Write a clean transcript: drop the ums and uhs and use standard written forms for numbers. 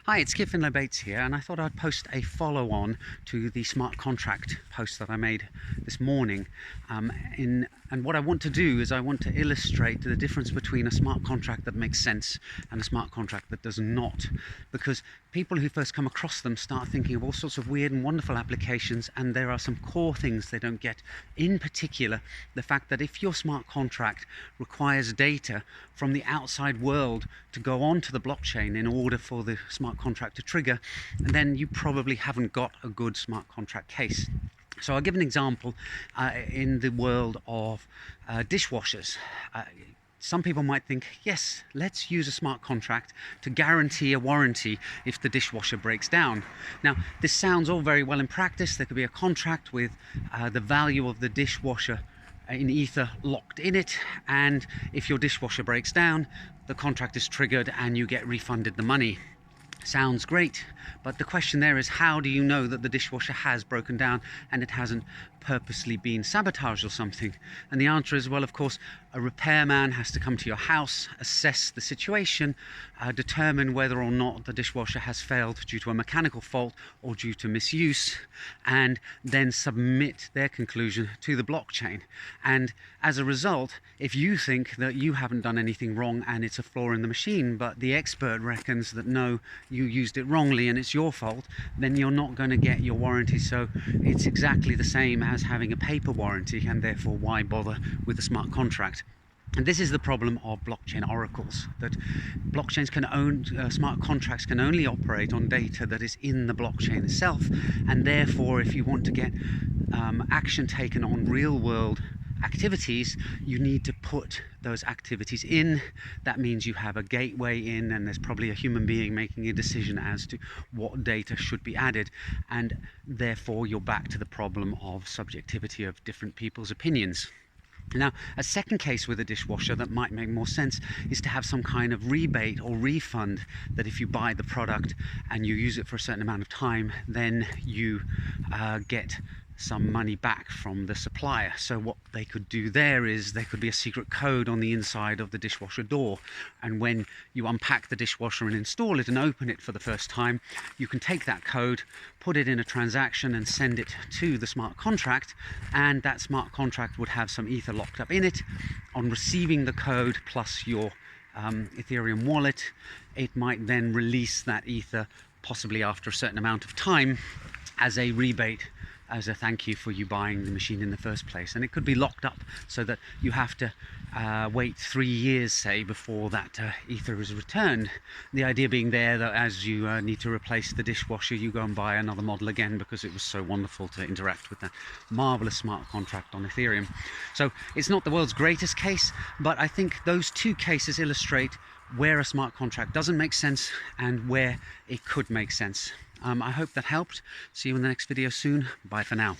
Hi, it's Kit Bates here, and I thought I'd post a follow-on to the smart contract post that I made this morning. And what I want to do is I want to illustrate the difference between a smart contract that makes sense and a smart contract that does not. Because people who first come across them start thinking of all sorts of weird and wonderful applications, and there are some core things they don't get. In particular, the fact that if your smart contract requires data from the outside world to go onto the blockchain in order for the smart contract to trigger, then you probably haven't got a good smart contract case. So I'll give an example in the world of dishwashers. Some people might think, yes, let's use a smart contract to guarantee a warranty if the dishwasher breaks down. Now, this sounds all very well in practice. There could be a contract with the value of the dishwasher in Ether locked in it, and if your dishwasher breaks down, the contract is triggered and you get refunded the money. Sounds great, but the question there is, how do you know that the dishwasher has broken down and it hasn't purposely been sabotaged or something? And the answer is, well, of course, a repairman has to come to your house, assess the situation, determine whether or not the dishwasher has failed due to a mechanical fault or due to misuse, and then submit their conclusion to the blockchain. And as a result, if you think that you haven't done anything wrong and it's a flaw in the machine, but the expert reckons that no, you used it wrongly and it's your fault, then you're not going to get your warranty. So it's exactly the same as having a paper warranty, and therefore why bother with a smart contract? And this is the problem of blockchain oracles, that blockchains smart contracts can only operate on data that is in the blockchain itself, and therefore if you want to get action taken on real world activities, you need to put those activities in. That means you have a gateway in, and there's probably a human being making a decision as to what data should be added, and therefore you're back to the problem of subjectivity of different people's opinions. Now, a second case with a dishwasher that might make more sense is to have some kind of rebate or refund, that if you buy the product and you use it for a certain amount of time, then you get some money back from the supplier. So what they could do there is there could be a secret code on the inside of the dishwasher door, and when you unpack the dishwasher and install it and open it for the first time, you can take that code, put it in a transaction and send it to the smart contract, and that smart contract would have some Ether locked up in it. On receiving the code plus your Ethereum wallet, it might then release that Ether, possibly after a certain amount of time, as a rebate, as a thank you for you buying the machine in the first place. And it could be locked up so that you have to wait 3 years, say, before that Ether is returned. The idea being there that as you need to replace the dishwasher, you go and buy another model again because it was so wonderful to interact with that marvelous smart contract on Ethereum. So it's not the world's greatest case, but I think those two cases illustrate where a smart contract doesn't make sense and where it could make sense. I hope that helped. See you in the next video soon. Bye for now.